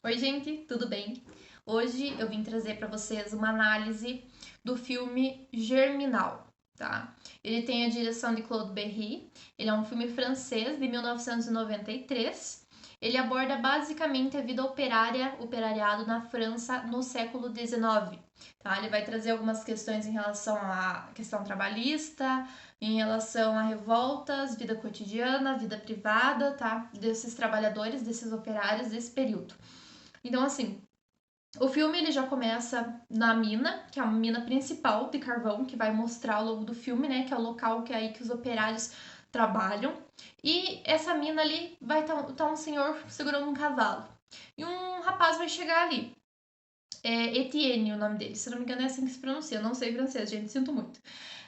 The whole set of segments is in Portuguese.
Oi, gente, tudo bem? Hoje eu vim trazer para vocês uma análise do filme Germinal, tá? Ele tem a direção de Claude Berry, ele é um filme francês de 1993. Ele aborda basicamente a vida operária, operariado na França no século XIX, tá? Ele vai trazer algumas questões em relação à questão trabalhista, em relação a revoltas, vida cotidiana, vida privada, tá? Desses trabalhadores, desses operários desse período. Então, assim, o filme ele já começa na mina, que é a mina principal de carvão, que vai mostrar ao longo do filme, né? Que é o local que é aí que os operários trabalham. E essa mina ali vai estar um senhor segurando um cavalo. E um rapaz vai chegar ali. É Etienne o nome dele. Se não me engano é assim que se pronuncia. Eu não sei francês, gente. Sinto muito.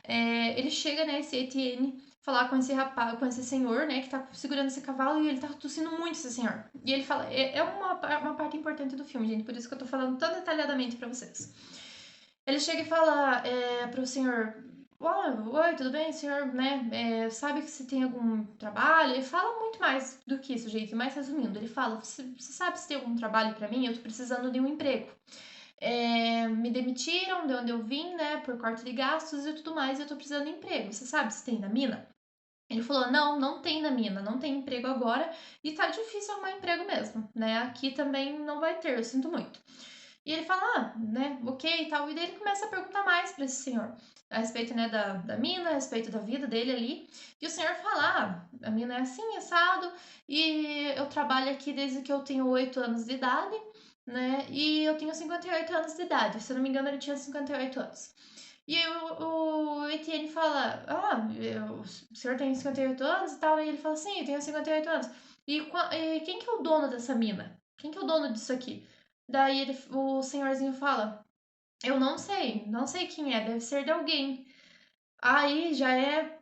Ele chega, né, esse Etienne, falar com esse rapaz, com esse senhor, né, que tá segurando esse cavalo e ele tá tossindo muito, esse senhor. E ele fala, é uma parte importante do filme, gente, por isso que eu tô falando tão detalhadamente pra vocês. Ele chega e fala pro senhor, oi, tudo bem, senhor, né, sabe que você tem algum trabalho? Ele fala muito mais do que isso, gente, mas resumindo, ele fala, você sabe se tem algum trabalho pra mim? Eu tô precisando de um emprego. Me demitiram de onde eu vim, né, por corte de gastos e tudo mais, e eu tô precisando de emprego. Você sabe se tem na mina? Ele falou: não, não tem na mina, não tem emprego agora e tá difícil arrumar emprego mesmo, né? Aqui também não vai ter, eu sinto muito. E ele fala: né, ok e tal. E daí ele começa a perguntar mais pra esse senhor a respeito, né, da mina, a respeito da vida dele ali. E o senhor fala: a mina é assim, assado, e eu trabalho aqui desde que eu tenho 8 anos de idade, né? E eu tenho 58 anos de idade. Se eu não me engano, ele tinha 58 anos. E aí o Etienne fala, o senhor tem 58 anos e tal, e ele fala, sim, eu tenho 58 anos. E quem que é o dono dessa mina? Quem que é o dono disso aqui? Daí o senhorzinho fala, eu não sei, não sei quem é, deve ser de alguém. Aí já é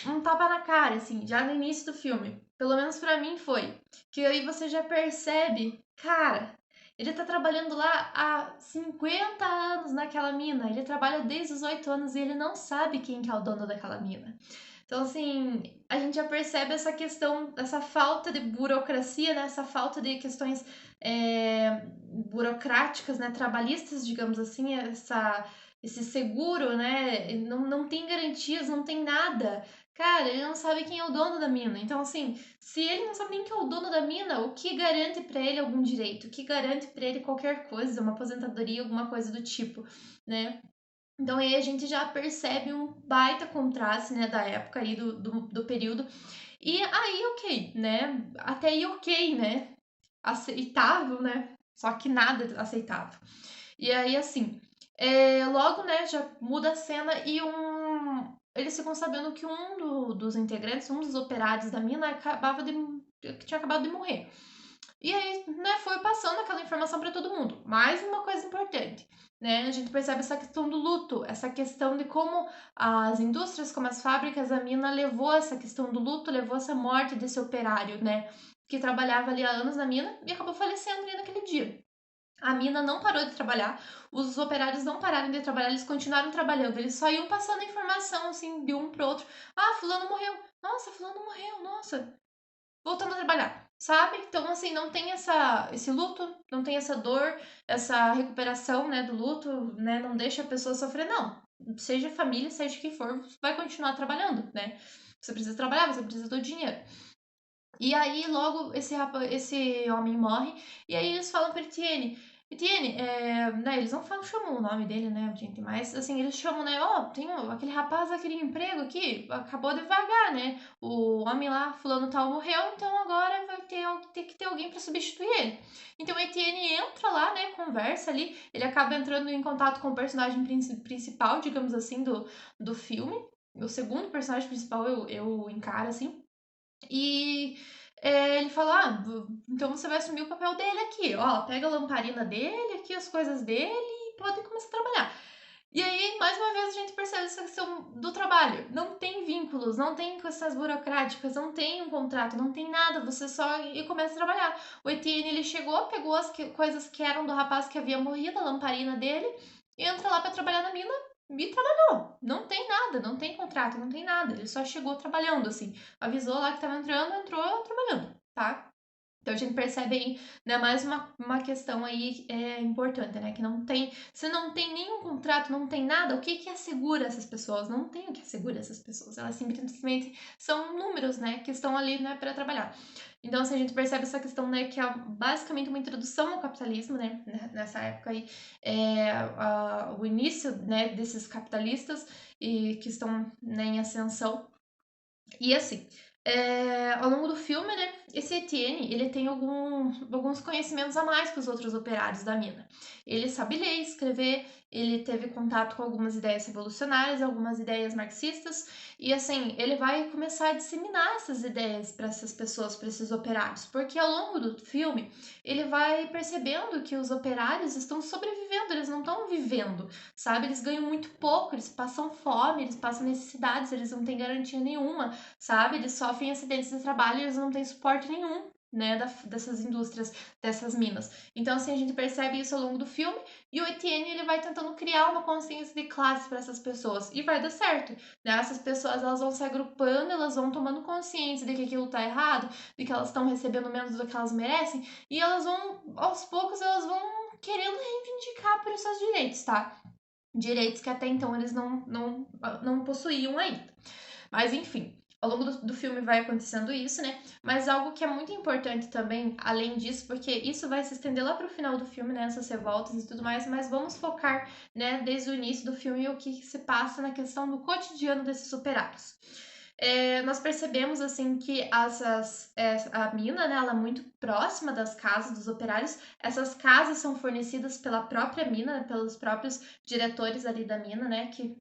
um tapa na cara, assim, já no início do filme. Pelo menos pra mim foi. Que aí você já percebe, cara, ele tá trabalhando lá há 50 anos naquela mina. Ele trabalha desde os 8 anos e ele não sabe quem que é o dono daquela mina. Então, assim, a gente já percebe essa questão, essa falta de burocracia, né? Essa falta de questões burocráticas, né? Trabalhistas, digamos assim, esse seguro, né? Não tem garantias, não tem nada. Cara, ele não sabe quem é o dono da mina. Então, assim, se ele não sabe nem quem é o dono da mina, o que garante pra ele algum direito? O que garante pra ele qualquer coisa, uma aposentadoria, alguma coisa do tipo, né? Então aí a gente já percebe um baita contraste, né, da época aí do período. E aí, ok, né? Até aí, ok, né? Aceitável, né? Só que nada aceitável. E aí, assim, logo, né, já muda a cena e eles ficam sabendo que dos integrantes, um dos operários da mina, que tinha acabado de morrer. E aí, né, foi passando aquela informação para todo mundo. Mais uma coisa importante, né? A gente percebe essa questão do luto, essa questão de como as indústrias, como as fábricas, a mina levou essa questão do luto, levou essa morte desse operário, né? Que trabalhava ali há anos na mina e acabou falecendo ali naquele dia. A mina não parou de trabalhar, os operários não pararam de trabalhar, eles continuaram trabalhando, eles só iam passando a informação assim de um pro outro. Ah, fulano morreu. Nossa, fulano morreu. Nossa, voltando a trabalhar, sabe? Então, assim, não tem esse luto, não tem essa dor, essa recuperação, né, do luto, né? Não deixa a pessoa sofrer, não. Seja família, seja quem for, vai continuar trabalhando, né? Você precisa trabalhar, você precisa do dinheiro. E aí, logo, esse homem morre, e aí eles falam pra Etienne, Etienne, né, eles não falam, chamam o nome dele, né, gente, mas, assim, eles chamam, né, tem aquele rapaz, aquele emprego aqui, acabou de vagar, né, o homem lá, fulano tal, morreu, então agora vai ter que ter alguém pra substituir ele. Então, Etienne entra lá, né, conversa ali, ele acaba entrando em contato com o personagem principal, digamos assim, do filme, o segundo personagem principal eu encaro, assim, e ele fala: então você vai assumir o papel dele aqui, ó, pega a lamparina dele, aqui as coisas dele e pode começar a trabalhar. E aí, mais uma vez, a gente percebe essa questão do trabalho. Não tem vínculos, não tem questões burocráticas, não tem um contrato, não tem nada, você só e começa a trabalhar. O Etienne, ele chegou, pegou as coisas que eram do rapaz que havia morrido, a lamparina dele, e entra lá para trabalhar na mina e trabalhou. Não tem nada, não tem contrato, não tem nada. Ele só chegou trabalhando, assim. Avisou lá que tava entrando, entrou trabalhando, tá? Então a gente percebe aí, né, mais uma questão aí importante, né? Que não tem. Se não tem nenhum contrato, não tem nada, o que que assegura essas pessoas? Não tem o que assegura essas pessoas. Elas simplesmente são números, né? Que estão ali, né, para trabalhar. Então, assim, a gente percebe essa questão, né, que é basicamente uma introdução ao capitalismo, né? Nessa época aí, o início, né, desses capitalistas e que estão, né, em ascensão. E assim, ao longo do filme, né, esse Etienne, ele tem alguns conhecimentos a mais que os outros operários da mina. Ele sabe ler e escrever, ele teve contato com algumas ideias revolucionárias, algumas ideias marxistas, e assim, ele vai começar a disseminar essas ideias para essas pessoas, para esses operários, porque ao longo do filme, ele vai percebendo que os operários estão sobrevivendo, eles não estão vivendo, sabe? Eles ganham muito pouco, eles passam fome, eles passam necessidades, eles não têm garantia nenhuma, sabe? Eles sofrem acidentes de trabalho e eles não têm suporte nenhum, né, dessas indústrias, dessas minas. Então, assim, a gente percebe isso ao longo do filme e o Etienne, ele vai tentando criar uma consciência de classe para essas pessoas e vai dar certo, né? Essas pessoas, elas vão se agrupando, elas vão tomando consciência de que aquilo tá errado, de que elas estão recebendo menos do que elas merecem e elas vão, aos poucos, elas vão querendo reivindicar por os seus direitos, tá? Direitos que até então eles não possuíam ainda. Mas enfim, ao longo do filme vai acontecendo isso, né? Mas algo que é muito importante também, além disso, porque isso vai se estender lá pro final do filme, né? Essas revoltas e tudo mais, mas vamos focar, né, desde o início do filme o que se passa na questão do cotidiano desses operários. Nós percebemos assim que a mina, né, ela é muito próxima das casas dos operários. Essas casas são fornecidas pela própria mina, né, pelos próprios diretores ali da mina, né, que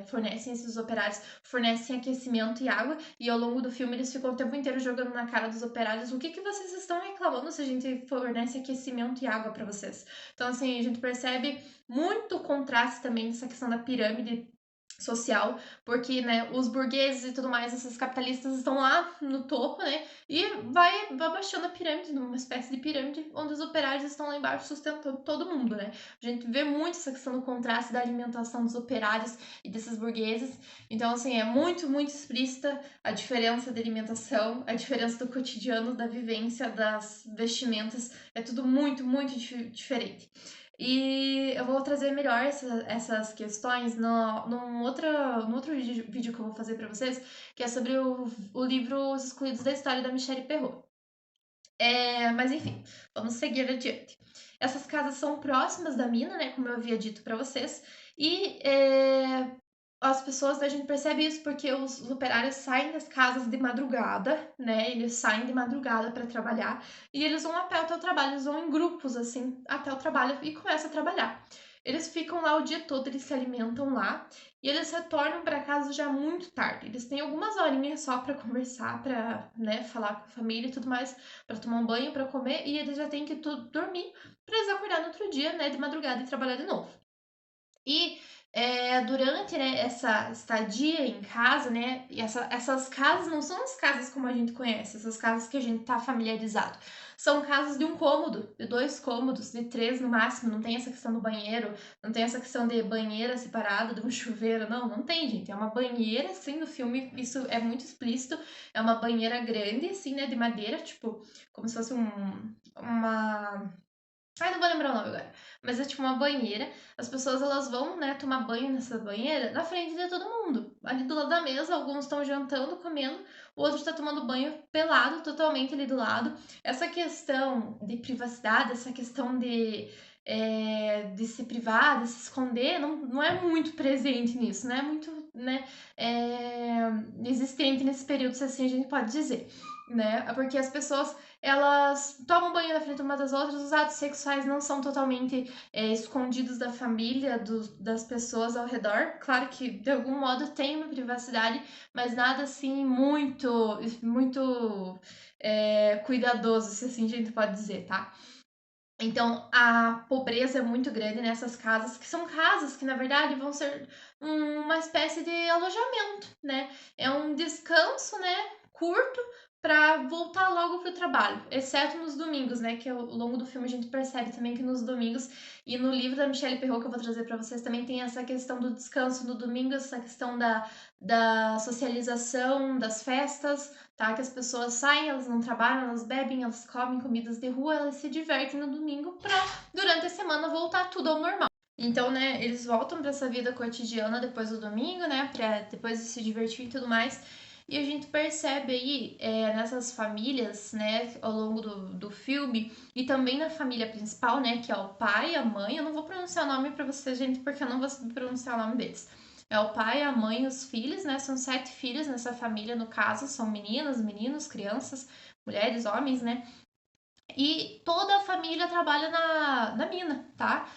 fornecem esses operários, fornecem aquecimento e água. E ao longo do filme eles ficam o tempo inteiro jogando na cara dos operários: o que que vocês estão reclamando se a gente fornece aquecimento e água para vocês? Então assim, a gente percebe muito contraste também nessa questão da pirâmide social, porque, né, os burgueses e tudo mais, esses capitalistas estão lá no topo, né, e vai baixando a pirâmide, numa espécie de pirâmide, onde os operários estão lá embaixo sustentando todo mundo, né. A gente vê muito essa questão do contraste da alimentação dos operários e desses burgueses, então, assim, é muito, muito explícita a diferença da alimentação, a diferença do cotidiano, da vivência, das vestimentas, é tudo muito, muito diferente. E eu vou trazer melhor essas questões num outro vídeo que eu vou fazer para vocês, que é sobre o livro Os Excluídos da História da Michelle Perrault. Mas enfim, vamos seguir adiante. Essas casas são próximas da mina, né, como eu havia dito para vocês, e as pessoas, a gente percebe isso porque os operários saem das casas de madrugada, né? Eles saem de madrugada para trabalhar e eles vão a pé até o trabalho, eles vão em grupos assim até o trabalho e começam a trabalhar. Eles ficam lá o dia todo, eles se alimentam lá e eles retornam para casa já muito tarde. Eles têm algumas horinhas só para conversar, para, né, falar com a família e tudo mais, para tomar um banho, para comer e eles já têm que dormir para eles acordar no outro dia, né, de madrugada e trabalhar de novo. E durante, né, essa estadia em casa, né, e essas casas não são as casas como a gente conhece, essas casas que a gente tá familiarizado. São casas de um cômodo, de 2 cômodos, de 3 no máximo, não tem essa questão do banheiro, não tem essa questão de banheira separada, de um chuveiro, não tem, gente. É uma banheira, assim, no filme, isso é muito explícito, é uma banheira grande, assim, né, de madeira, tipo, como se fosse uma ai, não vou lembrar o nome agora. Mas é tipo uma banheira. As pessoas elas vão, né, tomar banho nessa banheira na frente de todo mundo. Ali do lado da mesa, alguns estão jantando, comendo, o outro está tomando banho pelado, totalmente ali do lado. Essa questão de privacidade, essa questão de se privar, de se esconder, não é muito presente nisso, não é muito, né, existente nesse período, se assim a gente pode dizer, né? Porque as pessoas elas tomam banho na frente umas das outras, os atos sexuais não são totalmente escondidos da família, das pessoas ao redor. Claro que de algum modo tem uma privacidade, mas nada assim muito cuidadoso, se assim a gente pode dizer, tá? Então, a pobreza é muito grande nessas casas, que são casas que, na verdade, vão ser uma espécie de alojamento, né? É um descanso, né, curto, pra voltar logo pro trabalho, exceto nos domingos, né? Que ao longo do filme a gente percebe também que nos domingos, e no livro da Michelle Perrault que eu vou trazer pra vocês também tem essa questão do descanso no domingo, essa questão da socialização, das festas, tá? Que as pessoas saem, elas não trabalham, elas bebem, elas comem comidas de rua, elas se divertem no domingo pra durante a semana voltar tudo ao normal. Então, né, eles voltam para essa vida cotidiana depois do domingo, né, pra depois de se divertir e tudo mais. E a gente percebe aí nessas famílias, né, ao longo do filme, e também na família principal, né, que é o pai, a mãe. Eu não vou pronunciar o nome pra vocês, gente, porque eu não vou saber pronunciar o nome deles. É o pai, a mãe e os filhos, né? São 7 filhos nessa família, no caso, são meninas, meninos, crianças, mulheres, homens, né? E toda a família trabalha na mina, tá?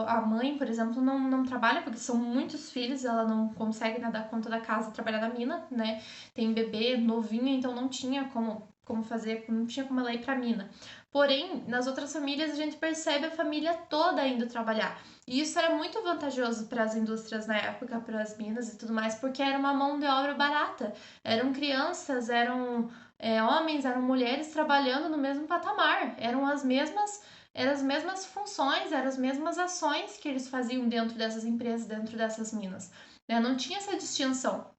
A mãe, por exemplo, não trabalha porque são muitos filhos, ela não consegue dar conta da casa trabalhar na mina, né? Tem bebê novinho, então não tinha como fazer, não tinha como ela ir pra mina. Porém, nas outras famílias a gente percebe a família toda indo trabalhar. E isso era muito vantajoso para as indústrias na época, para as minas e tudo mais, porque era uma mão de obra barata. Eram crianças, eram homens, eram mulheres trabalhando no mesmo patamar. Eram as mesmas funções, eram as mesmas ações que eles faziam dentro dessas empresas, dentro dessas minas. Não tinha essa distinção.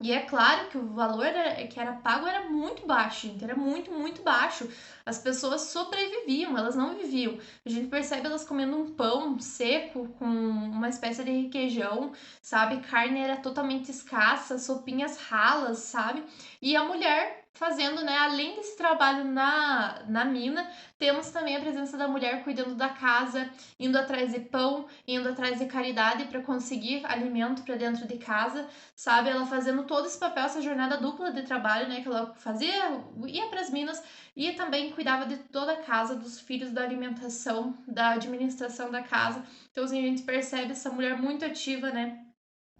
E é claro que o valor que era pago era muito baixo, gente, era muito, muito baixo. As pessoas sobreviviam, elas não viviam. A gente percebe elas comendo um pão seco com uma espécie de requeijão, sabe? Carne era totalmente escassa, sopinhas ralas, sabe? E a mulher fazendo, né, além desse trabalho na mina, temos também a presença da mulher cuidando da casa, indo atrás de pão, indo atrás de caridade para conseguir alimento para dentro de casa, sabe? Ela fazendo todo esse papel, essa jornada dupla de trabalho, né? Que ela fazia, ia para as minas e também cuidava de toda a casa, dos filhos, da alimentação, da administração da casa. Então, assim, a gente percebe essa mulher muito ativa, né?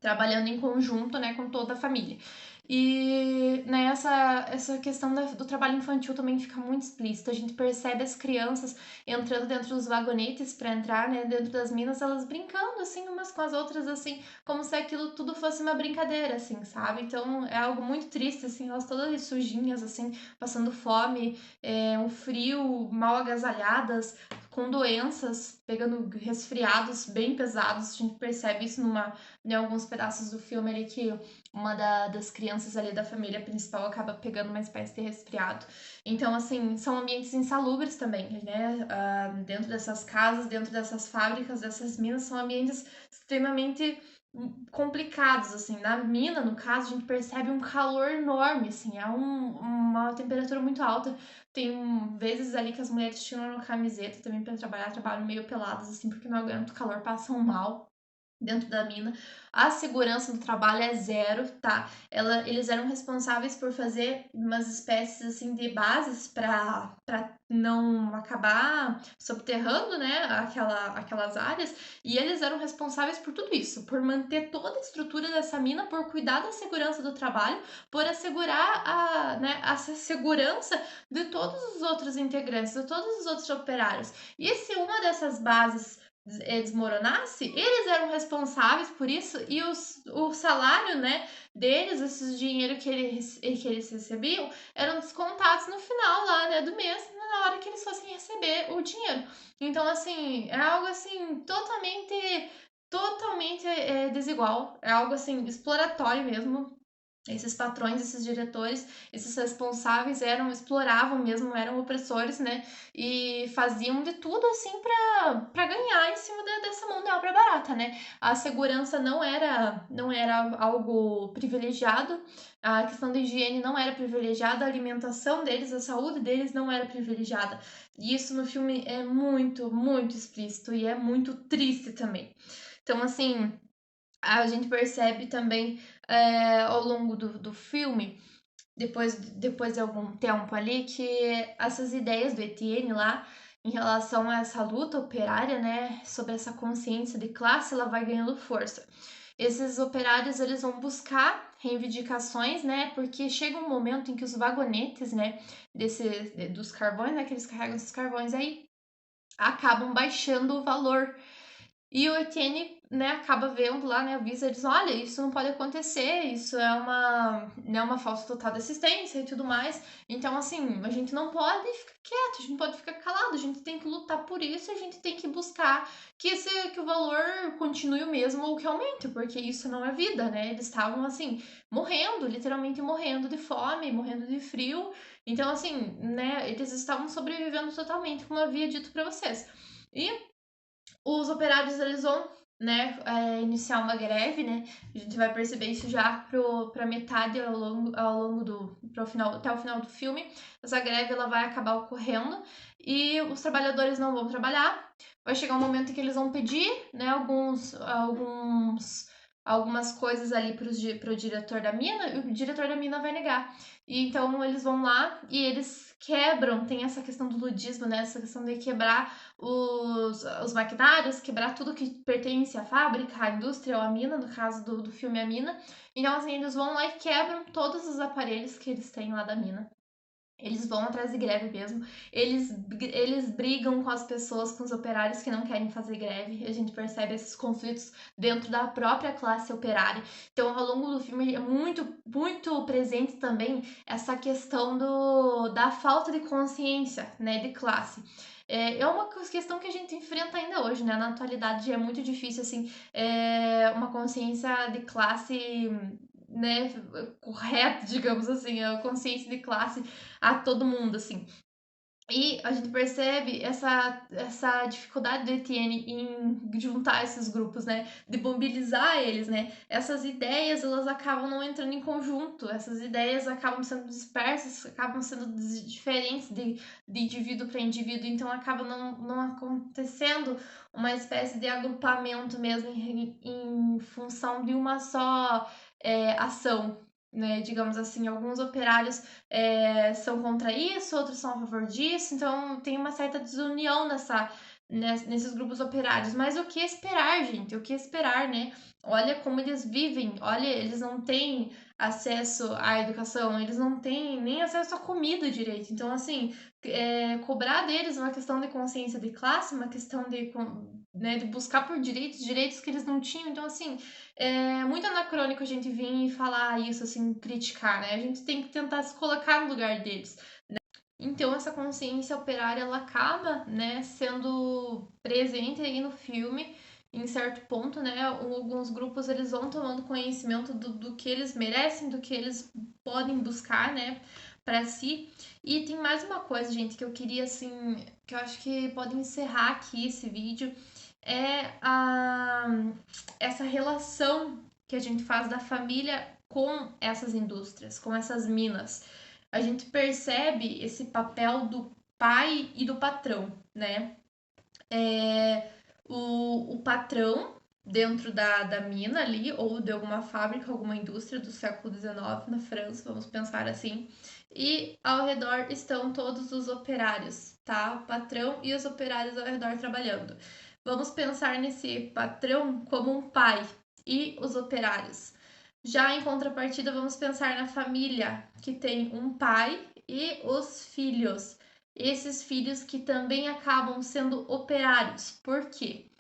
Trabalhando em conjunto, né, com toda a família. E né, essa questão do trabalho infantil também fica muito explícita. A gente percebe as crianças entrando dentro dos vagonetes para entrar, né, dentro das minas, elas brincando assim umas com as outras, assim, como se aquilo tudo fosse uma brincadeira, assim, sabe? Então é algo muito triste, assim, elas todas sujinhas, assim, passando fome, um frio, mal agasalhadas, com doenças, pegando resfriados bem pesados. A gente percebe isso em alguns pedaços do filme ali que uma das crianças ali da família principal acaba pegando uma espécie de resfriado. Então, assim, são ambientes insalubres também, né? Dentro dessas casas, dentro dessas fábricas, dessas minas, são ambientes extremamente complicados, assim. Na mina, no caso, a gente percebe um calor enorme, assim, uma temperatura muito alta. Tem vezes ali que as mulheres tiram a camiseta também para trabalhar, trabalham meio peladas, assim, porque não aguentam o calor, passam mal dentro da mina. A segurança do trabalho é zero, tá? Eles eram responsáveis por fazer umas espécies assim de bases para não acabar subterrando, né, aquelas áreas, e eles eram responsáveis por tudo isso, por manter toda a estrutura dessa mina, por cuidar da segurança do trabalho, por assegurar a segurança de todos os outros integrantes, de todos os outros operários. E se uma dessas bases desmoronasse, eles eram responsáveis por isso e o salário, né, deles, esse dinheiro que eles recebiam, eram descontados no final lá, né, do mês, na hora que eles fossem receber o dinheiro. Então, assim, é algo assim totalmente desigual, é algo assim exploratório mesmo. Esses patrões, esses diretores, esses responsáveis exploravam mesmo, eram opressores, né? E faziam de tudo assim para ganhar em cima dessa mão de obra barata, né? A segurança não era algo privilegiado, a questão da higiene não era privilegiada, a alimentação deles, a saúde deles não era privilegiada. E isso no filme é muito, muito explícito e é muito triste também. Então, assim, a gente percebe também ao longo do filme, depois de algum tempo ali, que essas ideias do Etienne lá, em relação a essa luta operária, né, sobre essa consciência de classe, ela vai ganhando força. Esses operários, eles vão buscar reivindicações, né, porque chega um momento em que os vagonetes, né, dos carvões, né, que eles carregam esses carvões aí, acabam baixando o valor. E o Etienne né, acaba vendo lá, né, avisa eles, olha, isso não pode acontecer, isso é uma falta total de assistência e tudo mais. Então, assim, a gente não pode ficar quieto, a gente não pode ficar calado, a gente tem que lutar por isso, a gente tem que buscar que o valor continue o mesmo ou que aumente, porque isso não é vida, né? Eles estavam, assim, morrendo, literalmente morrendo de fome, morrendo de frio. Então, assim, né, eles estavam sobrevivendo totalmente, como eu havia dito para vocês. E os operários, eles vão, né, iniciar uma greve, né? A gente vai perceber isso já pra metade pro final, até o final do filme. Essa greve, ela vai acabar ocorrendo e os trabalhadores não vão trabalhar. Vai chegar um momento em que eles vão pedir, né, algumas coisas ali pro diretor da mina, e o diretor da mina vai negar. E então eles vão lá e eles quebram, tem essa questão do ludismo, né? Essa questão de quebrar os maquinários, quebrar tudo que pertence à fábrica, à indústria ou à mina, no caso do filme A Mina. Então, assim, eles vão lá e quebram todos os aparelhos que eles têm lá da mina. Eles vão atrás de greve mesmo. Eles brigam com as pessoas, com os operários que não querem fazer greve. A gente percebe esses conflitos dentro da própria classe operária. Então, ao longo do filme, é muito, muito presente também essa questão da falta de consciência, né, de classe. É uma questão que a gente enfrenta ainda hoje, né? Na atualidade é muito difícil, assim, uma consciência de classe, né, correta, digamos assim, a consciência de classe a todo mundo, assim. E a gente percebe essa dificuldade do Etienne em juntar esses grupos, né? De mobilizar eles, né? Essas ideias, elas acabam não entrando em conjunto. Essas ideias acabam sendo dispersas, acabam sendo diferentes de indivíduo para indivíduo. Então, acaba não acontecendo uma espécie de agrupamento mesmo em função de uma só ação, né? Digamos assim, alguns operários são contra isso, outros são a favor disso, então tem uma certa desunião nesses grupos operários. Mas o que esperar, gente? O que esperar, né? Olha como eles vivem, olha, eles não têm acesso à educação, eles não têm nem acesso à comida direito. Então, assim, cobrar deles uma questão de consciência de classe, uma questão né, de buscar por direitos que eles não tinham. Então, assim, é muito anacrônico a gente vir e falar isso, assim, criticar, né? A gente tem que tentar se colocar no lugar deles. Então, essa consciência operária, ela acaba, né, sendo presente aí no filme, em certo ponto, né? Alguns grupos, eles vão tomando conhecimento do que eles merecem, do que eles podem buscar, né, para si. E tem mais uma coisa, gente, que eu queria, assim, que eu acho que pode encerrar aqui esse vídeo, é essa relação que a gente faz da família com essas indústrias, com essas minas. A gente percebe esse papel do pai e do patrão, né? O patrão dentro da mina ali, ou de alguma fábrica, alguma indústria do século XIX na França, vamos pensar assim. E ao redor estão todos os operários, tá? O patrão e os operários ao redor trabalhando. Vamos pensar nesse patrão como um pai e os operários. Já em contrapartida, vamos pensar na família, que tem um pai e os filhos. Esses filhos que também acabam sendo operários. Por quê?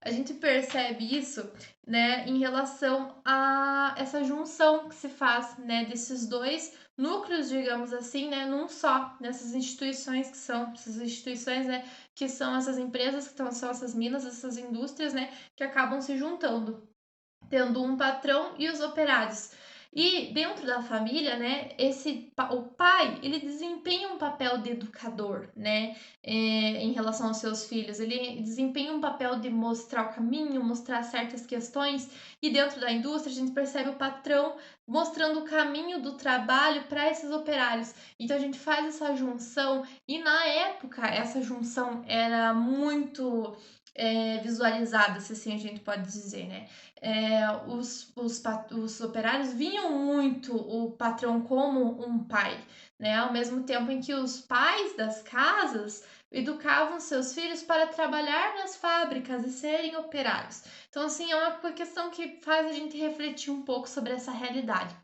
A gente percebe isso, né, em relação a essa junção que se faz, né, desses dois núcleos, digamos assim, né, num só, nessas instituições que são, essas instituições, né, que são essas empresas, que são essas minas, essas indústrias, né, que acabam se juntando, tendo um patrão e os operários. E dentro da família, né, o pai, ele desempenha um papel de educador, né, em relação aos seus filhos. Ele desempenha um papel de mostrar o caminho, mostrar certas questões. E dentro da indústria, a gente percebe o patrão mostrando o caminho do trabalho para esses operários. Então a gente faz essa junção e na época essa junção era muito visualizada, se assim a gente pode dizer, né? Os operários viam muito o patrão como um pai, né? Ao mesmo tempo em que os pais das casas educavam seus filhos para trabalhar nas fábricas e serem operários. Então, assim, é uma questão que faz a gente refletir um pouco sobre essa realidade.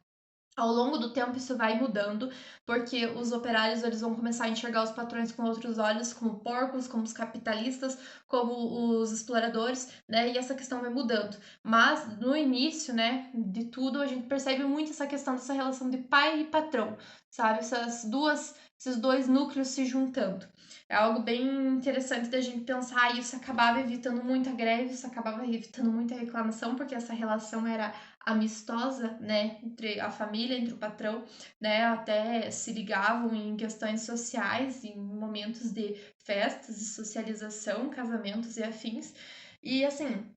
Ao longo do tempo isso vai mudando, porque os operários eles vão começar a enxergar os patrões com outros olhos, como porcos, como os capitalistas, como os exploradores, né? E essa questão vai mudando. Mas no início, né, de tudo, a gente percebe muito essa questão dessa relação de pai e patrão, sabe? Esses dois núcleos se juntando. É algo bem interessante da gente pensar, e isso acabava evitando muita greve, isso acabava evitando muita reclamação, porque essa relação era amistosa, né, entre a família, entre o patrão, né, até se ligavam em questões sociais, em momentos de festas, de socialização, casamentos e afins. E assim,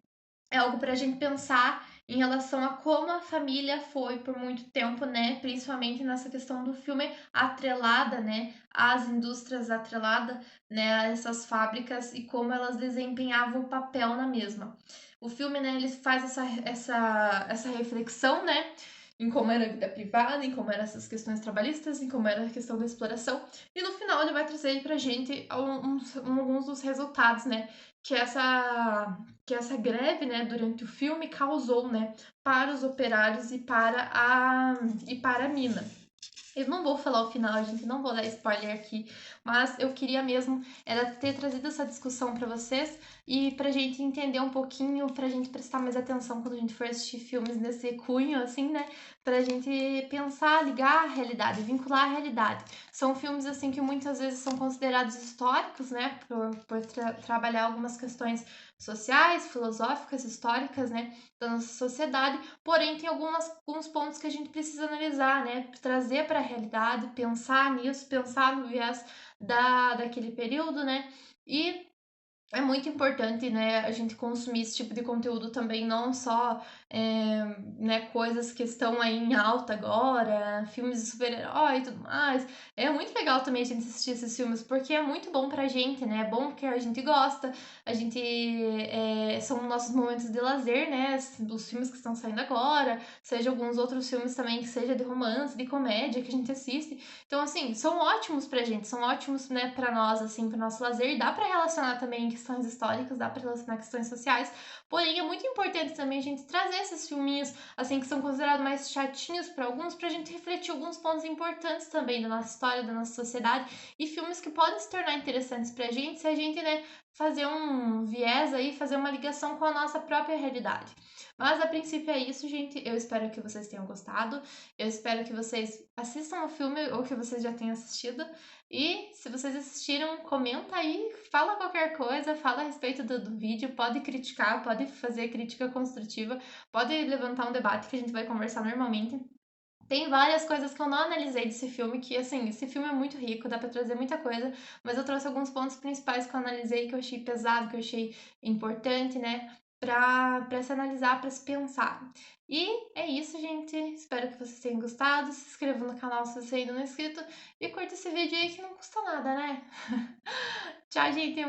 é algo para a gente pensar em relação a como a família foi por muito tempo, né? Principalmente nessa questão do filme atrelada, né? Às indústrias atrelada, né? A essas fábricas e como elas desempenhavam o papel na mesma. O filme, né? Ele faz essa reflexão, né? Em como era a vida privada, em como eram essas questões trabalhistas, em como era a questão da exploração. E no final ele vai trazer aí pra gente alguns dos resultados, né? Que essa greve, né, durante o filme causou, né, para os operários e para a mina. Eu não vou falar o final, gente, não vou dar spoiler aqui, mas eu queria mesmo era ter trazido essa discussão para vocês e pra gente entender um pouquinho, pra gente prestar mais atenção quando a gente for assistir filmes nesse cunho, assim, né? Pra gente pensar, ligar a realidade, vincular a realidade. São filmes, assim, que muitas vezes são considerados históricos, né? Por trabalhar algumas questões sociais, filosóficas, históricas, né? Da nossa sociedade, porém tem alguns pontos que a gente precisa analisar, né? Trazer para a realidade, pensar nisso, pensar no viés daquele período, né? E é muito importante, né, a gente consumir esse tipo de conteúdo também, não só, né, coisas que estão aí em alta agora, filmes de super-herói e tudo mais. É muito legal também a gente assistir esses filmes, porque é muito bom pra gente, né? É bom porque a gente gosta, a gente são nossos momentos de lazer, né? Dos filmes que estão saindo agora, seja alguns outros filmes também que seja de romance, de comédia que a gente assiste. Então, assim, são ótimos pra gente, são ótimos, né, pra nós, assim, pro nosso lazer. E dá pra relacionar também questões históricas, dá pra relacionar questões sociais. Porém, é muito importante também a gente trazer esses filminhos, assim, que são considerados mais chatinhos pra alguns, pra gente refletir alguns pontos importantes também da nossa história, da nossa sociedade. E filmes que podem se tornar interessantes pra gente se a gente, né, fazer um viés aí, fazer uma ligação com a nossa própria realidade. Mas a princípio é isso, gente. Eu espero que vocês tenham gostado. Eu espero que vocês assistam o filme ou que vocês já tenham assistido. E se vocês assistiram, comenta aí, fala qualquer coisa, fala a respeito do vídeo, pode criticar, pode fazer crítica construtiva, pode levantar um debate que a gente vai conversar normalmente. Tem várias coisas que eu não analisei desse filme, que assim, esse filme é muito rico, dá pra trazer muita coisa, mas eu trouxe alguns pontos principais que eu analisei, que eu achei pesado, que eu achei importante, né, pra se analisar, pra se pensar. E é isso, gente. Espero que vocês tenham gostado. Se inscreva no canal se você ainda não é inscrito e curta esse vídeo aí que não custa nada, né? Tchau, gente.